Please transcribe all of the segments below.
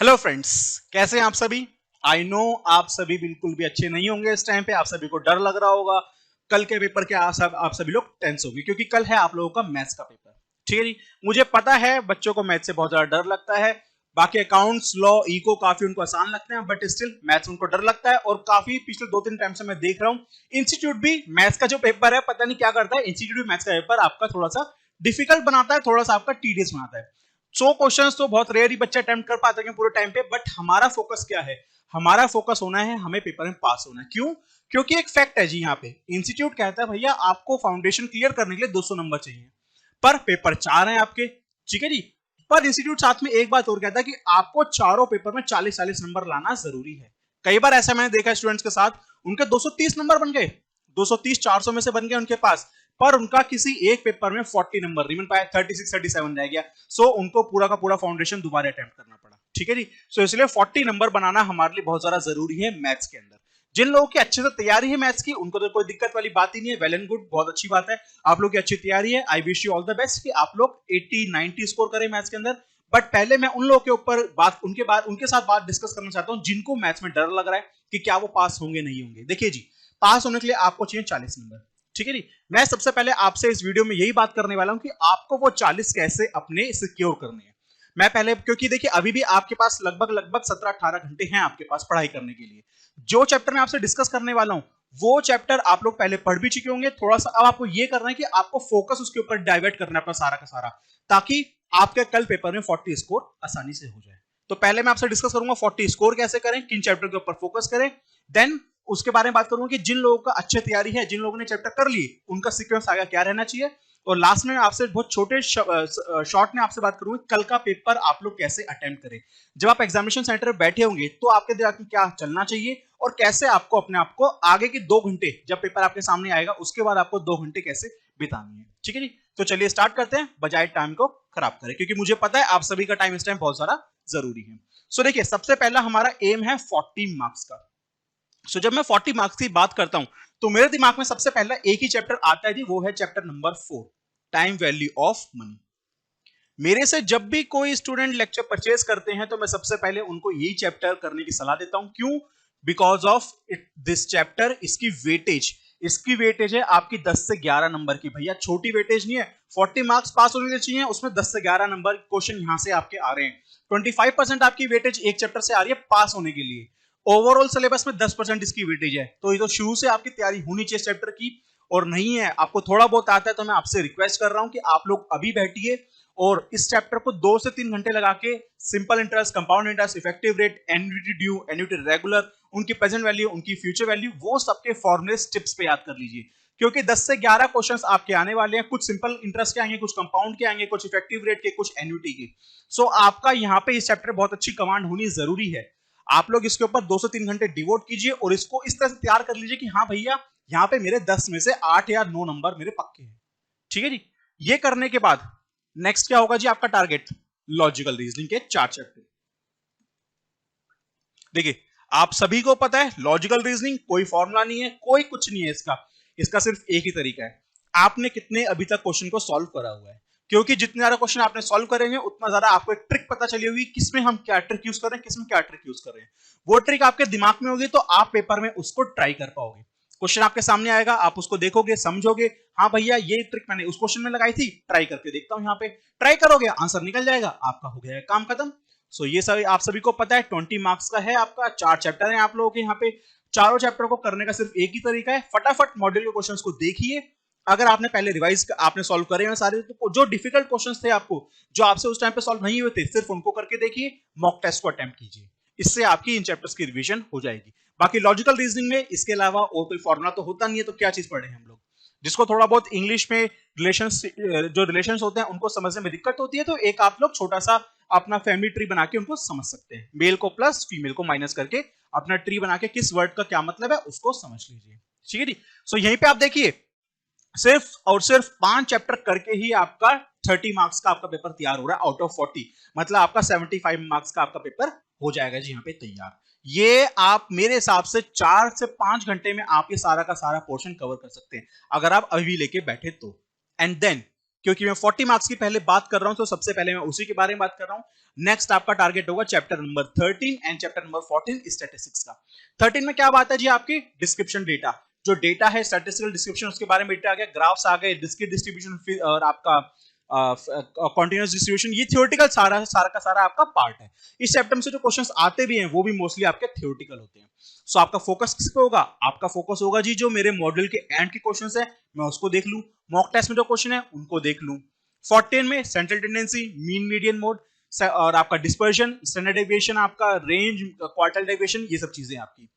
Hello friends, कैसे हैं आप सभी। आई नो आप सभी बिल्कुल भी अच्छे नहीं होंगे इस टाइम पे। आप सभी को डर लग रहा होगा कल के पेपर के। आप सभी लोग टेंस होंगे क्योंकि कल है आप लोगों का मैथ्स का पेपर। ठीक है जी, मुझे पता है बच्चों को मैथ्स से बहुत ज्यादा डर लगता है। बाकी अकाउंट्स, लॉ, इको काफी उनको आसान लगते हैं, बट स्टिल मैथ्स उनको डर लगता है। और काफी पिछले 2-3 टाइम से मैं देख रहा हूँ इंस्टीट्यूट भी मैथ्स का जो पेपर है पता नहीं क्या करता है। इंस्टीट्यूट भी मैथ्स का पेपर आपका थोड़ा सा डिफिकल्ट बनाता है, थोड़ा सा आपका टीडियस बनाता है। 100 क्वेश्चंस तो बहुत रेयर ही बच्चा अटेम्प्ट कर पाता है पूरे टाइम पे। बट हमारा फोकस क्या है? हमारा फोकस होना है, हमें पेपर में पास होना है। क्यों? क्योंकि एक फैक्ट है जी, यहाँ पे इंस्टीट्यूट कहता है भैया आपको फाउंडेशन क्लियर करने के लिए 200 नंबर चाहिए, पर पेपर 4 हैं आपके। ठीक है जी, पर इंस्टीट्यूट साथ में एक बात और कहता है कि आपको चारों पेपर में 40-40 नंबर लाना जरूरी है। कई बार ऐसा मैंने देखा स्टूडेंट्स के साथ, उनके 230 नंबर बन गए, 230 400 में से बन गए उनके पास, पर उनका किसी एक पेपर में 40 नंबर नहीं बन पाया, 36-37 रह गया। सो उनको पूरा का पूरा फाउंडेशन दोबारा अटेम्प्ट करना पड़ा। ठीक है जी, सो इसलिए 40 नंबर बनाना हमारे लिए बहुत ज्यादा जरूरी है मैथ्स के अंदर। जिन लोगों की अच्छे से तैयारी है मैथ्स की, उनको तो कोई दिक्कत वाली बात ही नहीं है। वेल एंड गुड, बहुत अच्छी बात है, आप लोग की अच्छी तैयारी है। I wish you all the best कि आप लोग 80-90 स्कोर करें मैथ्स के अंदर। बट पहले मैं उन लोगों के ऊपर उनके साथ बात डिस्कस करना चाहता हूं जिनको मैथ्स में डर लग रहा है कि क्या वो पास होंगे नहीं होंगे। देखिए जी, पास होने के लिए आपको चाहिए 40 नंबर। ठीक है जी, मैं सबसे पहले आपसे इस वीडियो में यही बात करने वाला हूं कि आपको वो 40 कैसे अपने सिक्योर करने हैं। मैं पहले, क्योंकि देखिए अभी भी आपके पास लगभग 17-18 घंटे हैं आपके पास पढ़ाई करने के लिए। जो चैप्टर मैं आपसे डिस्कस करने वाला हूं वो चैप्टर आप लोग पहले पढ़ भी चुके होंगे। थोड़ा सा अब आपको ये करना है कि आपको फोकस उसके ऊपर डाइवर्ट करना है अपना सारा का सारा, ताकि आपके कल पेपर में 40 स्कोर आसानी से हो जाए। तो पहले मैं आपसे डिस्कस करूंगा 40 स्कोर कैसे करें, किन चैप्टर के ऊपर फोकस करें। देन उसके बारे में बात करूंगा कि जिन लोगों का अच्छी तैयारी है, जिन लोगों ने चैप्टर कर लिए, उनका सीक्वेंस आगे क्या रहना चाहिए। और लास्ट में आपसे बहुत छोटे शॉर्ट में आपसे बात करूंगा कल का पेपर आप लोग कैसे अटेम्प्ट करें। जब आप एग्जामिनेशन सेंटर में बैठे होंगे तो आपके दिमाग में क्या चलना चाहिए और कैसे आपको अपने आप को आगे के 2 घंटे, जब पेपर आपके सामने आएगा उसके बाद आपको 2 घंटे कैसे बितानी है। ठीक है जी, तो चलिए स्टार्ट करते हैं, बजाय टाइम को खराब करें, क्योंकि मुझे पता है आप सभी का टाइम इस टाइम बहुत सारा जरूरी है। सो देखिए, सबसे पहला हमारा एम है 40 मार्क्स का। सो जब मैं 40 मार्क्स की बात करता हूं तो मेरे दिमाग में सबसे पहला एक ही चैप्टर आता है जी, वो है chapter number 4, time value of money. मेरे से जब भी कोई स्टूडेंट लेक्चर परचेज करते हैं तो मैं सबसे पहले उनको यही चैप्टर करने की सलाह देता हूं। क्यों? बिकॉज ऑफ दिस चैप्टर, इसकी वेटेज है आपकी 10 से 11 नंबर की। भैया छोटी वेटेज नहीं है, 40 मार्क्स पास होने के चाहिए, उसमें 10 से 11 नंबर क्वेश्चन यहां से आपके आ रहे हैं। 25% आपकी वेटेज एक चैप्टर से आ रही है पास होने के लिए। ओवरऑल सिलेबस में 10% इसकी वेटेज है, तो ये तो शुरू से आपकी तैयारी होनी चाहिए चैप्टर की। और नहीं है, आपको थोड़ा बहुत आता है, तो मैं आपसे रिक्वेस्ट कर रहा हूं कि आप लोग अभी बैठिए और इस चैप्टर को 2 से 3 घंटे लगा के simple interest, compound interest, effective rate, annuity due, annuity regular, उनकी प्रेजेंट वैल्यू, उनकी फ्यूचर वैल्यू, वो सबके फॉर्मूले टिप्स पे याद कर लीजिए। क्योंकि 10 से 11 क्वेश्चंस आपके आने वाले हैं। कुछ सिंपल इंटरेस्ट के आएंगे, कुछ कंपाउंड के आएंगे, कुछ इफेक्टिव रेट के, कुछ एन्युटी के। सो आपका यहाँ पे इस चैप्टर बहुत अच्छी कमांड होनी जरूरी है। आप लोग इसके ऊपर 2 से 3 घंटे डिवोट कीजिए और इसको इस तरह से तैयार कर लीजिए कि हाँ भैया, यहाँ पे मेरे 10 में से 8 या 9 नंबर मेरे पक्के हैं। ठीक है जी, ये करने के बाद नेक्स्ट क्या होगा जी आपका टारगेट, लॉजिकल रीजनिंग के 4 चैप्टर। देखिए, आप सभी को पता है लॉजिकल रीजनिंग कोई फॉर्मूला नहीं है, कोई कुछ नहीं है इसका सिर्फ एक ही तरीका है, आपने कितने अभी तक क्वेश्चन को सॉल्व करा हुआ है। क्योंकि जितने ज्यादा क्वेश्चन आपने सॉल्व करेंगे उतना ज्यादा आपको एक ट्रिक पता चली होगी, किसमें हम क्या ट्रिक यूज कर रहे हैं, किसमें क्या ट्रिक यूज कर रहे हैं। वो ट्रिक आपके दिमाग में होगी तो आप पेपर में उसको ट्राई कर पाओगे। क्वेश्चन आपके सामने आएगा, आप उसको देखोगे, समझोगे, हाँ भैया ये ट्रिक मैंने उस क्वेश्चन में लगाई थी, ट्राई करके देखता हूं। यहाँ पे ट्राई करोगे, आंसर निकल जाएगा, आपका हो गया काम खत्म। सो ये सभी आप सभी को पता है 20 मार्क्स का है आपका, 4 चैप्टर है आप लोगों के यहाँ पे। चारों चैप्टर को करने का सिर्फ एक ही तरीका है, फटाफट मॉड्यूल के क्वेश्चंस को देखिए। अगर आपने पहले रिवाइज आपने सॉल्व करे हैं सारे, तो जो डिफिकल्ट क्वेश्चंस थे आपको, जो आपसे उस टाइम पे सॉल्व नहीं हुए थे, सिर्फ उनको करके देखिए, मॉक टेस्ट को अटेम्प्ट कीजिए। इससे आपकी इन चैप्टर्स की रिवीजन हो जाएगी। बाकी लॉजिकल रीजनिंग में इसके अलावा और कोई फॉर्मुला तो होता नहीं है, तो क्या चीज पढ़े हम लोग। जिसको थोड़ा बहुत इंग्लिश में जो रिलेशंस होते हैं उनको समझने में दिक्कत होती है, तो एक आप लोग छोटा सा अपना फैमिली ट्री बना के उनको समझ सकते हैं। मेल को प्लस फीमेल को माइनस करके अपना ट्री बना के किस वर्ड का क्या मतलब है उसको समझ लीजिए। ठीक है जी, सो यहीं पे आप देखिए, सिर्फ और सिर्फ 5 चैप्टर करके ही आपका 30 मार्क्स का आपका पेपर तैयार हो रहा है आउट ऑफ 40। मतलब आपका 75 मार्क्स का आपका पेपर हो जाएगा जी यहाँ पे तैयार। ये आप मेरे हिसाब से 4 से 5 घंटे में आप ये सारा का सारा पोर्शन कवर कर सकते हैं अगर आप अभी लेके बैठे तो। एंड देन क्योंकि मैं 40 मार्क्स की पहले बात कर रहा हूं, तो सबसे पहले मैं उसी के बारे में बात कर रहा हूं। नेक्स्ट आपका टारगेट होगा chapter number 13 and chapter number 14 statistics का। 13 में क्या बात है जी, आपकी डिस्क्रिप्शन डेटा, जो डेटा है स्टैटिस्टिकल डिस्क्रिप्शन, उसके बारे में डेटा आ गया, ग्राफ्स आ गए, डिस्क्रीट डिस्ट्रीब्यूशन और आपका कॉन्टिन्यूअस डिस्ट्रीब्यूशन, ये थियोरेटिकल सारा का सारा आपका पार्ट है। इस चैप्टर में से जो क्वेश्चंस आते भी हैं वो भी मोस्टली आपके थियोरेटिकल होते हैं। सो आपका फोकस किस पे होगा, आपका फोकस होगा जी जो मेरे मॉड्यूल के एंड के क्वेश्चंस है मैं उसको देख लूं, मॉक टेस्ट में जो क्वेश्चन है उनको देख लूं। 14 में central tendency, mean median mode और आपका डिस्पर्जन, स्टैंडर्ड डेविएशन, आपका रेंज, क्वार्टाइल डेविएशन, ये सब चीजें आपकी।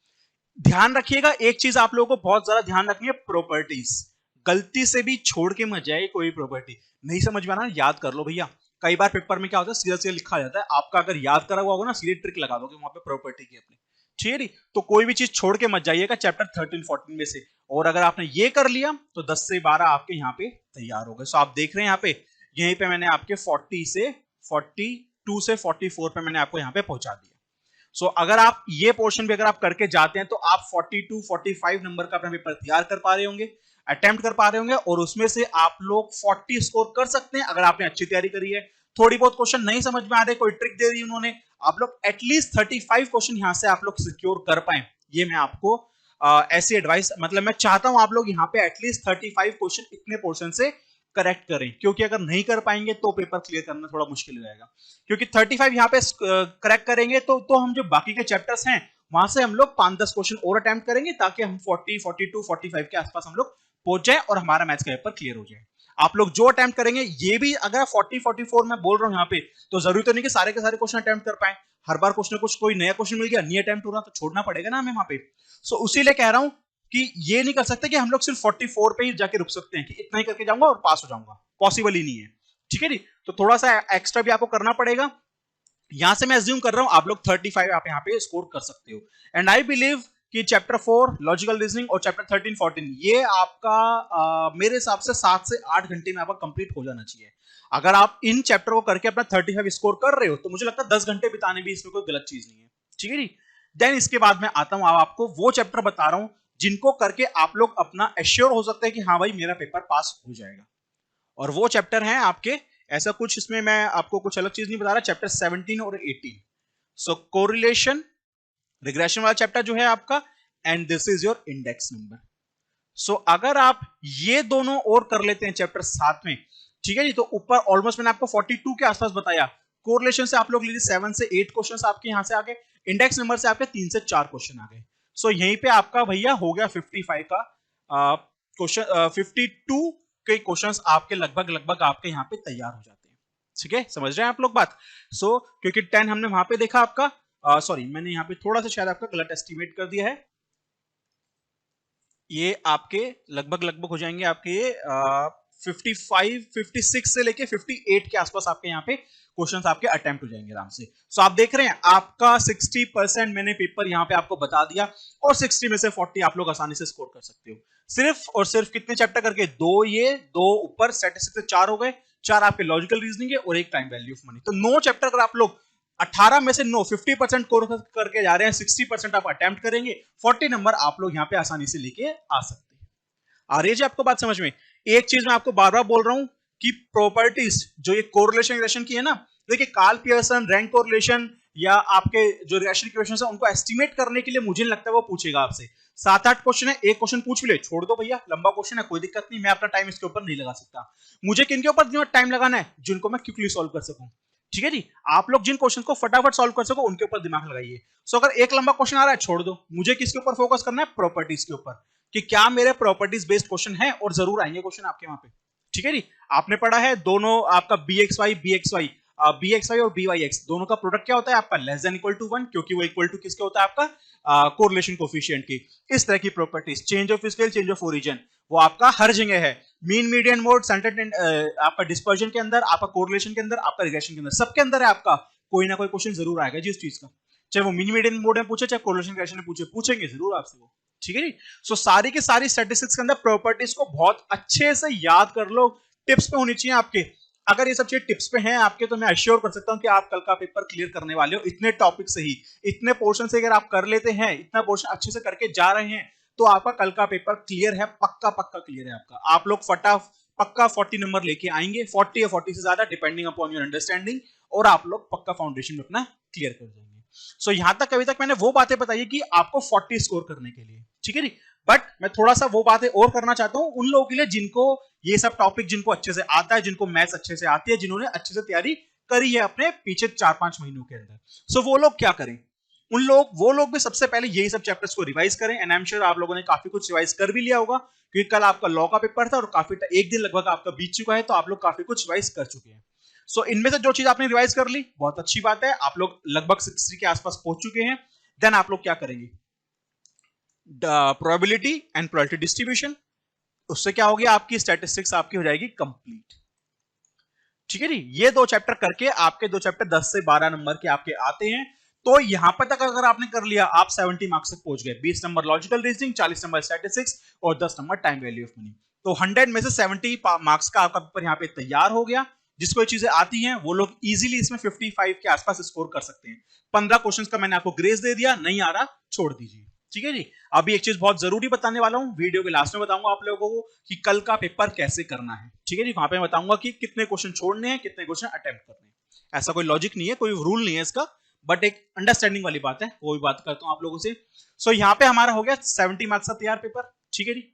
ध्यान रखिएगा एक चीज आप लोगों को बहुत ज्यादा ध्यान रखनी है, प्रॉपर्टीज गलती से भी छोड़ के मत जाए। कोई प्रॉपर्टी नहीं समझ में आना, याद कर लो भैया। कई बार पेपर में क्या होता है, सीधा सीधा लिखा जाता है, आपका अगर याद करा हुआ होगा ना, सीधे ट्रिक लगा दोगे वहां पे प्रॉपर्टी की अपनी, ठीक है। तो कोई भी चीज छोड़ के मत जाइएगा चैप्टर 13-14 में से। और अगर आपने ये कर लिया तो 10 से 12 आपके यहाँ पे तैयार हो गए। सो आप देख रहे हैं यहाँ पे, यहीं पे मैंने आपके 42 से 44 पे मैंने आपको यहाँ पे पहुंचा दिया। सो अगर आप ये पोर्शन भी अगर आप करके जाते हैं तो आप 42-45 नंबर का अपना पेपर तैयार कर पा रहे होंगे, अटेम्प्ट कर पा रहे होंगे, और उसमें से आप लोग 40 स्कोर कर सकते हैं अगर आपने अच्छी तैयारी करी है। थोड़ी बहुत क्वेश्चन नहीं समझ में आ रहे, कोई ट्रिक दे दी उन्होंने, आप लोग एटलीस्ट 35 क्वेश्चन यहां से आप लोग सिक्योर कर पाए। ये मैं आपको ऐसी एडवाइस, मतलब मैं चाहता हूं आप लोग यहाँ पे एटलीस्ट 35 क्वेश्चन इतने पोर्शन से करेक्ट करें, क्योंकि अगर नहीं कर पाएंगे तो पेपर क्लियर करना थोड़ा मुश्किल हो जाएगा। क्योंकि 35 यहाँ पे करेक्ट करेंगे तो हम जो बाकी के चैप्टर्स हैं वहां से हम लोग 5-10 क्वेश्चन और अटेम्प्ट करेंगे, ताकि हम 40, 42, 45 के आसपास हम लोग पहुंच जाए और हमारा मैथ्स का पेपर क्लियर हो जाए। आप लोग जो अटेम्प्ट करेंगे, ये भी अगर 40-44 में बोल रहा हूं यहाँ पे, तो जरूरी तो नहीं कि सारे के सारे क्वेश्चन अटेम्प्ट कर पाए। हर बार कुछ ना कुछ कोई नया क्वेश्चन मिल गया, नहीं अटेम्प्ट हो रहा, तो छोड़ना पड़ेगा ना हमें वहां पे। सो उसीलिए कह रहा हूं कि ये नहीं कर सकते कि हम लोग सिर्फ 44 पे ही जाके रुक सकते हैं कि इतना ही करके जाऊंगा और पास हो जाऊंगा, पॉसिबल ही नहीं है, ठीक है जी। तो थोड़ा सा एक्स्ट्रा भी आपको करना पड़ेगा। यहां से मैं अज्यूम कर रहा हूं आप लोग 35 आप यहाँ पे स्कोर कर सकते हो। एंड आई बिलीव कि चैप्टर 4 लॉजिकल रीजनिंग और चैप्टर 13-14 ये आपका मेरे हिसाब से 7 से 8 घंटे में आपका कंप्लीट हो जाना चाहिए। अगर आप इन चैप्टर को करके अपना 35 स्कोर कर रहे हो तो मुझे लगता है 10 घंटे बिताने भी इसमें कोई गलत चीज नहीं है, ठीक है जी। देन इसके बाद मैं आता हूं, आपको वो चैप्टर बता रहा हूं जिनको करके आप लोग अपना एश्योर हो सकते हैं कि हाँ भाई मेरा पेपर पास हो जाएगा। और वो चैप्टर हैं आपके, ऐसा कुछ इसमें मैं आपको कुछ अलग चीज नहीं बता रहा, चैप्टर 17 और 18। सो कोरिलेशन, रिग्रेशन वाला चैप्टर जो है आपका, and this is your index number. So अगर आप ये दोनों और कर लेते हैं चैप्टर 7 में, ठीक है जी, तो ऊपर ऑलमोस्ट मैंने आपको 42 के आसपास बताया। कोरिलेशन से आप लोग लीजिए 7 से 8 क्वेश्चन आपके यहां से आ गए, इंडेक्स नंबर से आपके 3 से 4 क्वेश्चन आ गए। सो यहीं पे आपका भैया हो गया 55 का क्वेश्चन, 52 के क्वेश्चंस आपके लगभग आपके यहाँ पे तैयार हो जाते हैं, ठीक है, समझ रहे हैं आप लोग बात। सो क्योंकि 10 हमने वहां पे देखा आपका, सॉरी मैंने यहाँ पे थोड़ा सा शायद आपका गलत एस्टिमेट कर दिया है, ये आपके लगभग हो जाएंगे आपके ये 55, 56 से लेके 58 के आसपास आपके यहाँ पे क्वेश्चंस आपके अटेम्प्ट हो जाएंगे आराम से। सो आप देख रहे हैं आपका 60% मैंने पेपर यहाँ पे आपको बता दिया, और 60 में से 40 आप लोग आसानी से स्कोर कर सकते हो। सिर्फ और सिर्फ कितने चैप्टर करके, 2 ये 2 ऊपर स्टैटिस्टिक्स 4 हो गए, 4 आपके लॉजिकल रीजनिंग है और 1 टाइम वैल्यू ऑफ मनी। तो 9 चैप्टर अगर आप लोग 18 में से 9 50% कोर्स करके जा रहे हैं, 60% आप अटेम्प्ट करेंगे, 40 नंबर आप लोग यहाँ पे आसानी से लेके आ सकते हैं। आ रही है जी आपको बात समझ में। एक चीज मैं आपको बार बार बोल रहा हूं कि प्रॉपर्टीज जो ये कोरिलेशन रिग्रेशन की है ना, देखिए कार्ल पियर्सन, रैंक कोरिलेशन या आपके जो रिग्रेशन इक्वेशंस है उनको एस्टिमेट करने के लिए मुझे नहीं लगता वो पूछेगा आपसे। 7-8 क्वेश्चन है, एक क्वेश्चन पूछ ले, छोड़ दो भैया, लंबा क्वेश्चन है, कोई दिक्कत नहीं, मैं अपना टाइम इसके ऊपर नहीं लगा सकता। मुझे किन के ऊपर टाइम लगाना है, जिनको मैं क्विकली सॉल्व कर सकूं, ठीक है जी। आप लोग जिन क्वेश्चन को फटाफट सॉल्व कर सको उनके ऊपर दिमाग लगाइए। सो अगर एक लंबा क्वेश्चन आ रहा है छोड़ दो, मुझे किसके ऊपर फोकस करना है, प्रॉपर्टीज के ऊपर, कि क्या मेरे प्रॉपर्टीज बेस्ड क्वेश्चन है, और जरूर आएंगे क्वेश्चन आपके वहां पे, ठीक है जी। आपने पढ़ा है दोनों आपका bxy और byx दोनों का प्रोडक्ट क्या होता है आपका, लेस देन इक्वल टू 1, क्योंकि वो इक्वल टू किसके होता है आपका, कोरिलेशन कोफिशिएंट की। इस तरह की properties, change of scale, change of origin, वो आपका हर जगह है। मीन मीडियन मोड, सेंटर आपका डिस्पर्जन के अंदर, आपका कोरिलेशन के अंदर, आपका रिग्रेशन के अंदर, सबके अंदर है आपका कोई ना कोई क्वेश्चन जरूर आएगा जी उस चीज का, चाहे वो मीन मीडियन मोड में पूछे, चाहे कोरिलेशन रिग्रेशन में पूछे, पूछेंगे जरूर आपसे वो, ठीक है जी। सो सारी की सारी स्टैटिस्टिक्स के अंदर प्रॉपर्टीज को बहुत अच्छे से याद कर लो, टिप्स पे होनी चाहिए आपके। अगर ये सब चीज टिप्स पे हैं आपके, तो मैं अश्योर कर सकता हूं कि आप कल का पेपर क्लियर करने वाले हो। इतने टॉपिक से ही, इतने पोर्शन से अगर आप कर लेते हैं, इतना पोर्शन अच्छे से करके जा रहे हैं, तो आपका कल का पेपर क्लियर है, पक्का क्लियर है आपका। आप लोग पक्का 40 नंबर लेके आएंगे, 40 या 40 से ज्यादा डिपेंडिंग अपॉन योर अंडरस्टैंडिंग, और आप लोग पक्का फाउंडेशन में अपना क्लियर कर जाएंगे। सो यहां तक अभी तक मैंने वो बातें बताई कि आपको 40 स्कोर करने के लिए, ठीक है जी। बट मैं थोड़ा सा वो बातें और करना चाहता हूं उन लोगों के लिए जिनको ये सब टॉपिक जिनको अच्छे से आता है, जिनको मैथ्स अच्छे से आती है, जिन्होंने अच्छे से तैयारी करी है अपने पीछे 4-5 महीनों के अंदर। सो वो लोग क्या करें, वो लोग भी सबसे पहले यही सब चैप्टर्स को रिवाइज करें। एंड आई एम श्योर आप लोगों ने काफी कुछ रिवाइज कर भी लिया होगा, क्योंकि कल आपका लॉ का पेपर था और काफी एक दिन लगभग आपका बीत चुका है, तो आप लोग काफी कुछ रिवाइज कर चुके हैं। सो इनमें से जो चीज आपने रिवाइज कर ली बहुत अच्छी बात है, आप लोग लगभग 60 के आसपास पहुंच चुके हैं। देन आप लोग क्या करेंगे, प्रोबेबिलिटी एंड प्रोबेबिलिटी डिस्ट्रीब्यूशन, उससे क्या हो गया, आपकी स्टैटिस्टिक्स आपकी हो जाएगी कंप्लीट, ठीक है जी। ये दो चैप्टर करके आपके दो चैप्टर 10 से 12 नंबर के आपके आते हैं। तो यहां पर तक अगर आपने कर लिया, आप 70 मार्क्स तक पहुंच गए। 20 number logical reasoning, 40 number statistics और 10 number time value of money. तो 100 में से 70 मार्क्स का आपका पेपर यहाँ पे तैयार हो गया। जिसको ये चीजें आती हैं वो लोग इजीली इसमें 55 के आसपास स्कोर कर सकते हैं। 15 क्वेश्चंस का मैंने आपको ग्रेस दे दिया, नहीं आ रहा छोड़ दीजिए, ठीक है जी। अभी एक चीज बहुत जरूरी बताने वाला हूं, वीडियो के लास्ट में बताऊंगा आप लोगों को कि कल का पेपर कैसे करना है, ठीक है जी। वहां पे मैं बताऊंगा कि कितने क्वेश्चन छोड़ने हैं, कितने क्वेश्चन अटेम्प्ट करने हैं। ऐसा कोई लॉजिक नहीं है, कोई रूल नहीं है इसका, बट एक अंडरस्टैंडिंग वाली बात है, वो भी बात करता हूं आप लोगों से। सो यहाँ पे हमारा हो गया 70 मार्क्स का तैयार पेपर, ठीक है जी।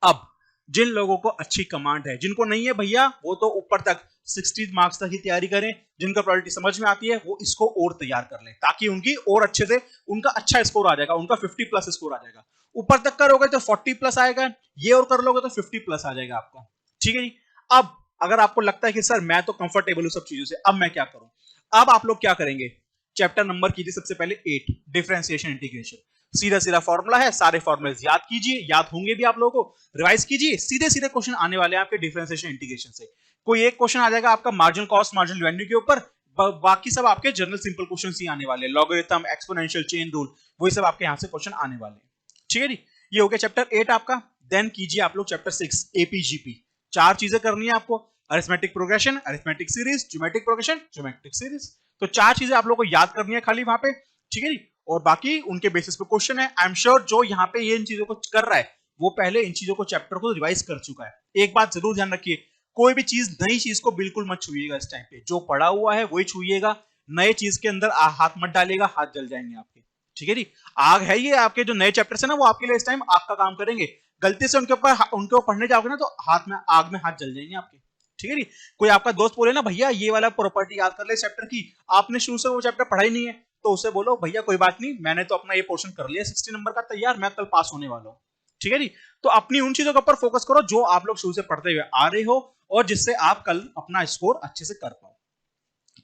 अब जिन लोगों को अच्छी कमांड है, जिनको नहीं है भैया वो तो ऊपर तक 60 मार्क्स तक की तैयारी करें। जिनका प्रोबेबिलिटी समझ में आती है वो इसको और तैयार कर लें, ताकि उनकी और अच्छे से उनका अच्छा स्कोर आ जाएगा, उनका 50 प्लस स्कोर आ जाएगा। ऊपर तक करोगे तो 40 प्लस आएगा, ये और कर लोगे तो 50 प्लस आ जाएगा आपका, ठीक है जी। अब अगर आपको लगता है कि सर मैं तो कंफर्टेबल हूं सब चीजों से, अब मैं क्या करूं, अब आप लोग क्या करेंगे, चैप्टर नंबर कीजिए सबसे पहले 8 डिफरेंशिएशन इंटीग्रेशन। सीधा सीधा फॉर्मूला है, सारे फॉर्मूले याद कीजिए, याद होंगे भी आप लोगों को, रिवाइज कीजिए। सीधे सीधे क्वेश्चन आने वाले हैं आपके डिफरेंशिएशन इंटीग्रेशन से। कोई एक क्वेश्चन आ जाएगा आपका मार्जिनल कॉस्ट मार्जिनल रेवेन्यू के ऊपर, बाकी सब आपके जनरल सिंपल क्वेश्चन ही आने वाले, लॉगरिथम, एक्सपोनेंशियल, चेन रूल, वही सब आपके यहां से क्वेश्चन आने वाले हैं, ठीक है जी। ये हो गया चैप्टर 8 आपका। देन कीजिए आप लोग चैप्टर 6 एपीजीपी। 4 चीजें करनी है आपको, arithmetic progression, arithmetic series, geometric progression, geometric series. तो 4 चीजें आप लोग को याद करनी है खाली वहां पे, ठीक है जी। और बाकी उनके बेसिस पे क्वेश्चन है। आई एम श्योर जो यहाँ पे ये इन चीजों को कर रहा है वो पहले इन चीजों को चैप्टर को रिवाइज कर चुका है। एक बात जरूर ध्यान रखिए, कोई भी चीज नई चीज को बिल्कुल मत छुइएगा इस टाइम पे, जो पढ़ा हुआ है वही छुइएगा। नए चीज के अंदर हाथ मत डालिएगा, हाथ जल जाएंगे आपके, ठीक है जी। आग है ये, आपके जो नए चैप्टर्स है ना वो आपके लिए इस टाइम आग का काम करेंगे। गलती से उनके ऊपर पढ़ने जाओगे ना तो हाथ में आग में हाथ जल जाएंगे आपके, ठीक है जी। कोई आपका दोस्त बोले ना भैया ये वाला प्रॉपर्टी याद कर ले चैप्टर की, आपने शुरू से वो चैप्टर पढ़ा ही नहीं है, तो उसे बोलो भैया कोई बात नहीं, मैंने तो अपना ये पोर्शन कर लिया 60 नंबर का तैयार, मैं कल पास होने वाला हूँ, ठीक है जी। तो अपनी उन चीजों के ऊपर फोकस करो जो आप लोग शुरू से पढ़ते हुए आ रहे हो और जिससे आप कल अपना स्कोर अच्छे से कर पाओ।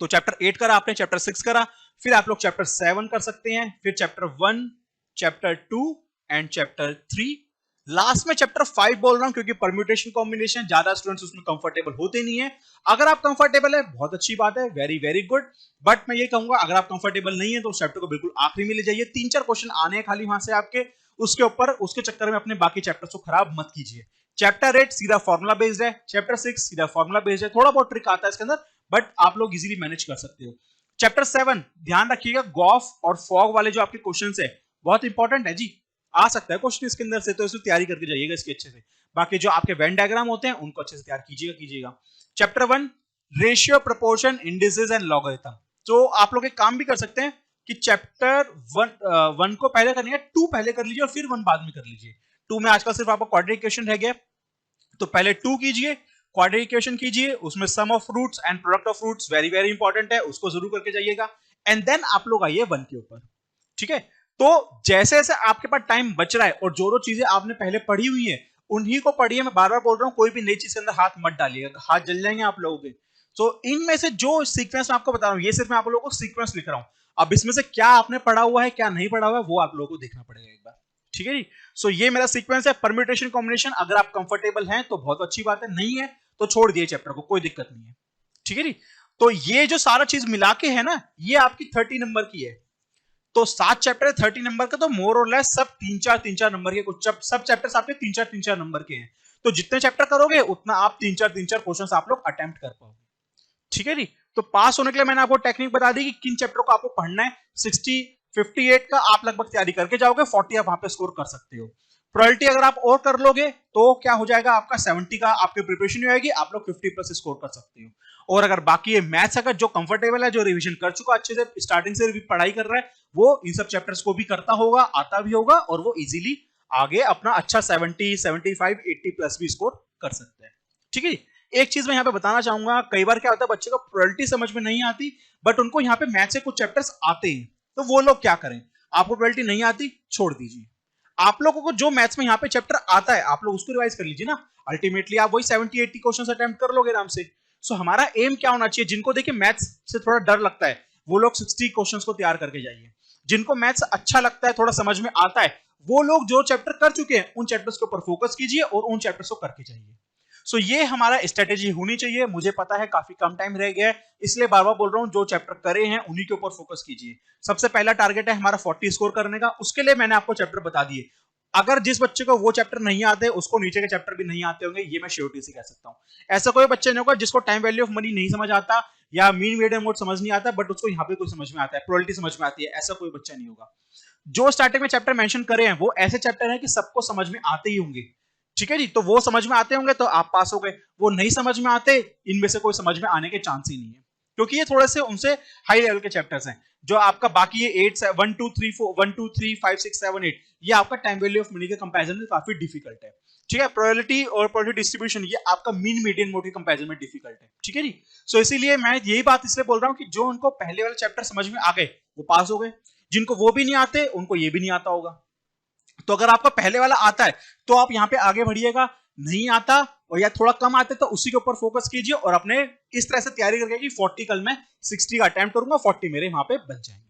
तो चैप्टर 8 करा आपने, चैप्टर 6 करा, फिर आप लोग चैप्टर 7 कर सकते हैं, फिर chapter 1, chapter 2 and chapter 3। Last में चैप्टर 5 बोल रहा हूं क्योंकि परम्यूटेशन कॉम्बिनेशन ज्यादा स्टूडेंट्स उसमें कंफर्टेबल होते नहीं है। अगर आप कंफर्टेबल है बहुत अच्छी बात है, वेरी वेरी गुड। बट मैं ये कहूंगा अगर आप कंफर्टेबल नहीं है तो चैप्टर को बिल्कुल आखिरी में ले जाइए। 3-4 क्वेश्चन आने हैं खाली वहां से आपके, उसके ऊपर उसके चक्कर में अपने बाकी चैप्टर्स को खराब मत कीजिए। चैप्टर 8 सीधा फॉर्मुला बेस्ड है, चैप्टर 6 सीधा फॉर्मुला बेस्ड है, थोड़ा बहुत ट्रिक आता है इसके अंदर बट आप लोग इजीली मैनेज कर सकते हो। चैप्टर 7 ध्यान रखिएगा, गॉफ और फॉग वाले जो आपके क्वेश्चंस है बहुत इंपॉर्टेंट है जी, आ सकता है क्वेश्चन इसके अंदर से, तो इसको तैयारी करके जाइएगा इसके अच्छे से। बाकी जो आपके वेन डायग्राम होते हैं उनको अच्छे से तैयार कीजिएगा। Chapter 1 ratio, proportion, indices and logarithm. तो आप लोग एक काम भी कर सकते हैं कि चैप्टर 1 को पहले करनी है, 2 पहले कर लीजिए और फिर 1 बाद में कर लीजिए। 2 में आजकल सिर्फ आपका क्वाड्रेटिक इक्वेशन रह गया, तो पहले 2 कीजिए, क्वाड्रेटिक इक्वेशन कीजिए, उसमें sum of roots and product of roots very very important है, उसको जरूर करके जाइएगा। एंड देन आप लोग आइए 1 के ऊपर, ठीक है। तो जैसे जैसे आपके पास टाइम बच रहा है और जो चीजें आपने पहले पढ़ी हुई है उन्हीं को पढ़िए। मैं बार बार बोल रहा हूं कोई भी नई चीज के अंदर हाथ मत डालिएगा, हाथ जल जाएंगे आप लोगों के। तो इनमें से जो सीक्वेंस मैं आपको बता रहा हूं, ये सिर्फ मैं आप लोगों को सीक्वेंस लिख रहा हूं। अब इसमें से क्या आपने पढ़ा हुआ है क्या नहीं पढ़ा हुआ है वो आप लोगों को देखना पड़ेगा एक बार, ठीक है जी। सो ये मेरा सीक्वेंस है, परम्यूटेशन कॉम्बिनेशन। अगर आप कंफर्टेबल हैं तो बहुत अच्छी बात है, नहीं है तो छोड़ दिए चैप्टर को, कोई दिक्कत नहीं है, ठीक है जी। तो ये जो सारा चीज मिला के है ना, ये आपकी 30 नंबर की है। तो 7 चैप्टर है 30 नंबर का, तो मोर और लेस सब 3-4 नंबर के, कुछ सब चैप्टर्स आपके 3-4 नंबर के हैं। तो जितने चैप्टर करोगे उतना आप 3-4 क्वेश्चंस आप लोग अटेम्प्ट कर पाओगे, ठीक है जी। तो पास होने के लिए मैंने आपको टेक्निक बता दी कि किन चैप्टर को आपको पढ़ना है। 60, 58 का आप लगभग तैयारी करके जाओगे, 40 आप वहां पे स्कोर कर सकते हो। प्रोबेबिलिटी अगर आप और कर लोगे तो क्या हो जाएगा, आपका 70 का आपकी प्रिपरेशन हो जाएगी, आप लोग 50 प्लस स्कोर कर सकते हो। और अगर बाकी ये मैथ्स अगर जो कंफर्टेबल है, जो रिवीजन कर चुका अच्छे से, स्टार्टिंग से पढ़ाई कर रहा है, वो इन सब चैप्टर्स को भी करता होगा, आता भी होगा, और वो इजीली आगे अपना अच्छा 70, 75, 80 प्लस भी स्कोर कर सकते हैं। ठीक है। एक चीज मैं यहाँ पे बताना चाहूंगा, कई बार क्या होता है बच्चे को प्रोबेबिलिटी समझ में नहीं आती, बट उनको यहाँ पे मैथ से कुछ चैप्टर्स आते हैं, तो वो लोग क्या करें, आपको प्रोबेबिलिटी नहीं आती, छोड़ दीजिए। आप लोगों को जो मैथ्स में यहाँ पे चैप्टर आता है, आप लोग उसको रिवाइज कर लीजिए ना, अल्टीमेटली आप वही 70-80 क्वेश्चन अटेम्प्ट कर लोगे आराम से। सो हमारा एम क्या होना चाहिए, जिनको देखिए मैथ्स से थोड़ा डर लगता है, वो लोग 60 क्वेश्चंस को तैयार करके जाइए। जिनको मैथ्स अच्छा लगता है, थोड़ा समझ में आता है, वो लोग जो चैप्टर कर चुके हैं उन चैप्टर्स के ऊपर फोकस कीजिए और उन चैप्टर्स को करके जाइए। सो ये हमारा स्ट्रेटेजी होनी चाहिए। मुझे पता है काफी कम टाइम रह गया है, इसलिए बार बार बोल रहा हूं, जो चैप्टर करे हैं उन्हीं के ऊपर फोकस कीजिए। सबसे पहला टारगेट है हमारा 40 स्कोर करने का, उसके लिए मैंने आपको चैप्टर बता दिए। अगर जिस बच्चे को वो चैप्टर नहीं आते, उसको नीचे के चैप्टर भी नहीं आते होंगे, ये मैं श्योरिटी से कह सकता हूं। ऐसा कोई बच्चा नहीं होगा जिसको टाइम वैल्यू ऑफ मनी नहीं समझ आता या मीन मीडियम मोड समझ नहीं आता, बट उसको यहाँ पे कुछ समझ में आता है, प्रोबेबिलिटी समझ में आती है, ऐसा कोई बच्चा नहीं होगा। जो स्टार्टिंग में चैप्टर मेंशन करे हैं वो ऐसे चैप्टर हैं कि सबको समझ में आते ही होंगे। ठीक है जी, तो वो समझ में आते होंगे तो आप पास हो गए, वो नहीं समझ में आते, इनमें से कोई समझ में आने के चांस ही नहीं है, क्योंकि ये थोड़े से उनसे हाई लेवल के चैप्टर्स हैं। जो आपका बाकी ये 8 1 2 3 4 1 2 3 5 6 7 8 ये आपका टाइम वैल्यू ऑफ मनी के कंपैरिजन में काफी डिफिकल्ट है। ठीक है, प्रोबेबिलिटी और प्रोबेबिलिटी डिस्ट्रीब्यूशन ये आपका मीन मीडियन मोड के कंपैरिजन में डिफिकल्ट है। ठीक है जी, सो इसीलिए मैं यही बात इसलिए बोल रहा हूं कि जो उनको पहले वाले चैप्टर समझ में आ गए वो पास हो गए, जिनको वो भी नहीं आते उनको ये भी नहीं आता होगा। तो अगर आपका पहले वाला आता है तो आप यहाँ पे आगे बढ़िएगा, नहीं आता और या थोड़ा कम आते तो उसी के ऊपर फोकस कीजिए और अपने इस तरह से तैयारी करके कि 40 कल मैं 60 का अटेम्प्ट करूंगा, 40 मेरे वहां पे बच जाएंगे।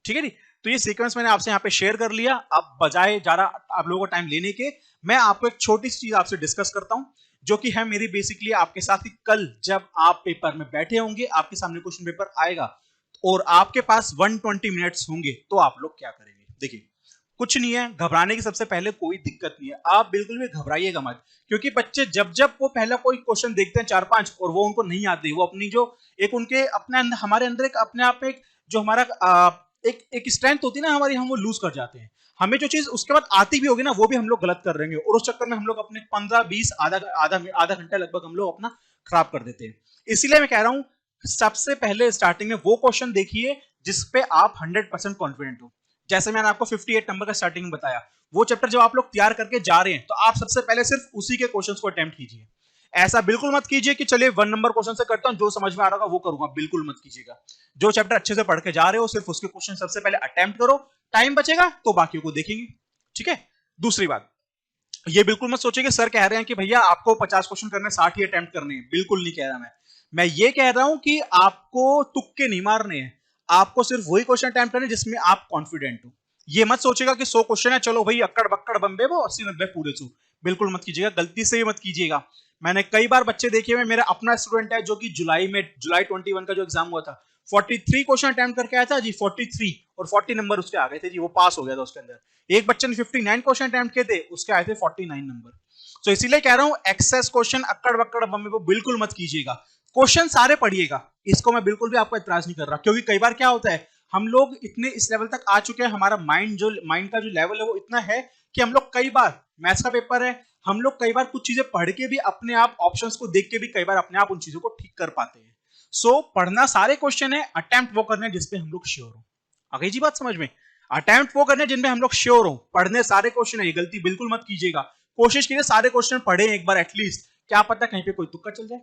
ठीक है जी, तो ये सीक्वेंस मैंने आपसे यहाँ पे शेयर कर लिया। अब बजाय ज्यादा आप लोगों को टाइम लेने के, मैं आपको एक छोटी सी चीज आपसे डिस्कस करता हूं, जो कि है मेरी बेसिकली आपके साथ ही, कल जब आप पेपर में बैठे होंगे, आपके सामने क्वेश्चन पेपर आएगा और आपके पास 120 मिनट्स होंगे, तो आप लोग क्या करेंगे। देखिए, कुछ नहीं है, घबराने की सबसे पहले कोई दिक्कत नहीं है, आप बिल्कुल भी घबराइएगा मत, क्योंकि बच्चे जब जब वो पहला कोई क्वेश्चन देखते हैं 4-5 और वो उनको नहीं आते, वो अपनी जो एक उनके अपने अंदर, हमारे अंदर एक अपने आप में एक जो हमारा एक स्ट्रेंथ होती है ना हमारी, हम वो लूज कर जाते हैं। हमें जो चीज उसके बाद आती भी होगी ना, वो भी हम लोग गलत कर रहेंगे और उस चक्कर में हम लोग अपने 15-20 आधा घंटा लगभग हम लोग अपना खराब कर देते हैं। इसीलिए मैं कह रहा हूं, सबसे पहले स्टार्टिंग में वो क्वेश्चन देखिए जिसपे आप 100% कॉन्फिडेंट हो। जैसे मैंने आपको 58 नंबर का स्टार्टिंग में बताया, वो चैप्टर जब आप लोग तैयार करके जा रहे हैं तो आप सबसे पहले सिर्फ उसी के क्वेश्चंस को अटेम्प्ट कीजिए। ऐसा बिल्कुल मत कीजिए कि चलिए 1 नंबर क्वेश्चन से करता हूं, जो समझ में आ रहा होगा वो करूंगा, बिल्कुल मत कीजिएगा। जो चैप्टर अच्छे से पढ़ के जा रहे हो सिर्फ उसके क्वेश्चन सबसे पहले अटेम्प्ट करो, टाइम बचेगा तो बाकी को देखेंगे। ठीक है, दूसरी बात, ये बिल्कुल मत सोचिए कि सर कह रहे हैं कि भैया आपको 50 क्वेश्चन करने 60 ही अटेम्प्ट करने हैं, बिल्कुल नहीं कह रहा मैं ये कह रहा हूं कि आपको तुक्के नहीं मारने हैं, आपको सिर्फ वही क्वेश्चन अटेम्प्ट करने जिसमें आप कॉन्फिडेंट हो। ये मत सोचेगा कि 100 क्वेश्चन है, चलो भाई अक्कड़ बक्कड़ बम्बे वो 80-90 पूरे छू, बिल्कुल मत कीजिएगा, गलती से ही मत कीजिएगा। मैंने कई बार बच्चे देखे हुए, मेरा अपना स्टूडेंट है जो कि जुलाई 21 का जो एग्जाम हुआ था, 43 क्वेश्चन अटेम्प्ट करके आया था जी, 43 और 40 नंबर उसके आ गए थे जी, वो पास हो गया था उसके अंदर। एक बच्चे ने 59 क्वेश्चन अटेम्प्ट किए थे, उसके आए थे 49 नंबर। तो इसीलिए कह रहा हूं, एक्सेस क्वेश्चन अक्कड़ बक्कड़ बम्बे वो बिल्कुल मत कीजिएगा, क्वेश्चन सारे पढ़िएगा, इसको मैं बिल्कुल भी आपको इतराज नहीं कर रहा। क्योंकि कई बार क्या होता है, हम लोग इतने इस लेवल तक आ चुके हैं, हमारा माइंड का जो लेवल है वो इतना है कि हम लोग कई बार, मैथ्स का पेपर है, हम लोग कई बार कुछ चीजें पढ़ के भी अपने आप, ऑप्शंस को देख के भी कई बार अपने आप उन चीजों को ठीक कर पाते हैं। सो पढ़ना सारे क्वेश्चन है, अटेम्प्ट वो करने जिसपे हम लोग श्योर हो। आ गई जी बात समझ में, अटेम्प्ट वो करने जिनमें हम लोग श्योर हो, पढ़ने सारे क्वेश्चन है, ये गलती बिल्कुल मत कीजिएगा। कोशिश कीजिए सारे क्वेश्चन पढ़े एक बार एटलीस्ट, क्या पता कहीं पे कोई तुक्का चल जाए।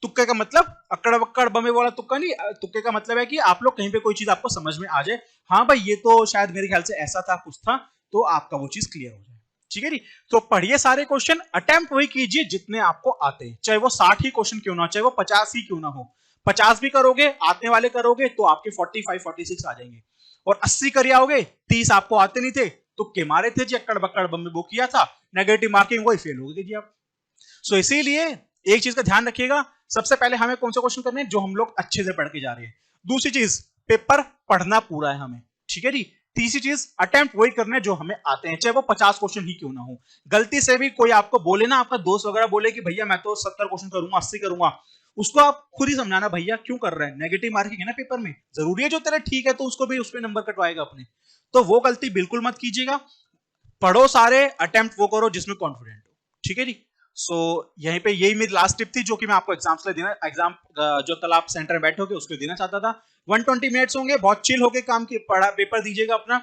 तुक्के का मतलब अक्कड़ बक्कड़ बमे वाला तुक्का नहीं, तुक्के का मतलब है कि आप लोग कहीं पे कोई चीज आपको समझ में आ जाए, हाँ भाई ये तो शायद मेरे ख्याल से ऐसा था, कुछ था, तो आपका वो चीज क्लियर हो जाए। ठीक है जी, तो पढ़िए सारे क्वेश्चन, अटेम्प्ट वही कीजिए जितने आपको आते हैं, चाहे वो 60 ही क्वेश्चन क्यों ना हो, चाहे वो 50 ही क्यों ना हो। 50 भी करोगे, आते वाले करोगे तो आपके 45-46 आ जाएंगे, और 80 कर आओगे, 30 आपको आते नहीं थे, तुक्के मारे थे जी, अक्कड़ बक्कड़ बम में वो किया था, नेगेटिव मार्किंग वही फेल हो गई जी आप। सो इसीलिए एक चीज का ध्यान रखिएगा, सबसे पहले हमें कौन सा क्वेश्चन करने हैं जो हम लोग अच्छे से पढ़ के जा रहे हैं। दूसरी चीज, पेपर पढ़ना पूरा है हमें। ठीक है जी, तीसरी चीज, अटेम्प्ट वही करने जो हमें आते हैं, चाहे वो 50 क्वेश्चन ही क्यों ना हो। गलती से भी कोई आपको बोले ना, आपका दोस्त वगैरह बोले कि भैया मैं तो 70 क्वेश्चन करूंगा, 80 करूंगा, उसको आप खुद ही समझाना, भैया क्यों कर रहे हैं, नेगेटिव मार्किंग है ना पेपर में, जरूरी है जो तेरा ठीक है तो उसको भी उस पर नंबर कटवाएगा अपने, तो वो गलती बिल्कुल मत कीजिएगा। पढ़ो सारे, अटेम्प्ट वो करो जिसमें कॉन्फिडेंट हो, ठीक है जी। सो यहीं पे यही मेरी लास्ट टिप थी जो कि मैं आपको एग्जाम्स के लिए देना, एग्जाम जो कल आप सेंटर में बैठोगे उसके लिए देना चाहता था। 120 मिनट्स होंगे, बहुत चिल होके काम की पढ़ा पेपर दीजिएगा अपना,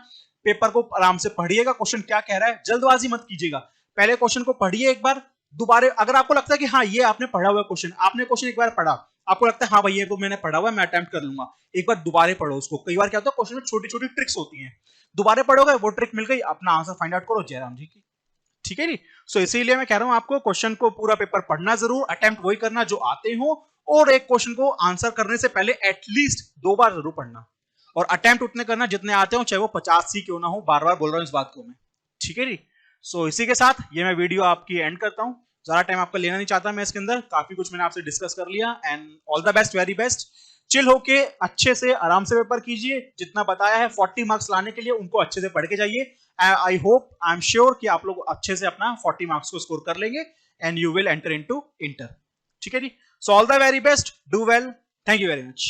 पेपर को आराम से पढ़िएगा, क्वेश्चन क्या कह रहा है, जल्दबाजी मत कीजिएगा, पहले क्वेश्चन को पढ़िए एक बार, दोबारा अगर आपको लगता है कि हाँ ये आपने पढ़ा हुआ क्वेश्चन, आपने क्वेश्चन एक बार पढ़ा, आपको लगता है हाँ भाई ये तो मैंने पढ़ा हुआ है, मैं अटेम्प्ट कर लूंगा, एक बार दोबारा पढ़ो उसको। कई बार क्या होता है क्वेश्चन में छोटी छोटी ट्रिक्स होती हैं, दोबारा पढ़ोगे वो ट्रिक मिल गई, अपना आंसर फाइंड आउट करो जयराम जी की, ठीक है जी। सो इसीलिए मैं कह रहा हूं आपको क्वेश्चन को पूरा पेपर पढ़ना जरूर, अटेम्प्ट वही करना जो आते हो, और एक क्वेश्चन को आंसर करने से पहले एटलीस्ट 2 बार जरूर पढ़ना, और अटेम्प्ट उतने करना जितने आते हो, चाहे वो 50 ही क्यों ना हो, बार बार बोल रहा हूं इस बात को मैं, ठीक है जी। सो इसी के साथ ये मैं वीडियो आपकी एंड करता हूं, ज्यादा टाइम आपका लेना नहीं चाहता मैं इसके अंदर, काफी कुछ मैंने आपसे डिस्कस कर लिया, and all the best, very best, chill होके अच्छे से आराम से पेपर कीजिए, जितना बताया है 40 मार्क्स लाने के लिए उनको अच्छे से पढ़ के जाइए, I hope, I am sure कि आप लोग अच्छे से अपना 40 मार्क्स को स्कोर कर लेंगे and you will enter into inter, ठीक है जी। So all the very best, do well, thank you very much.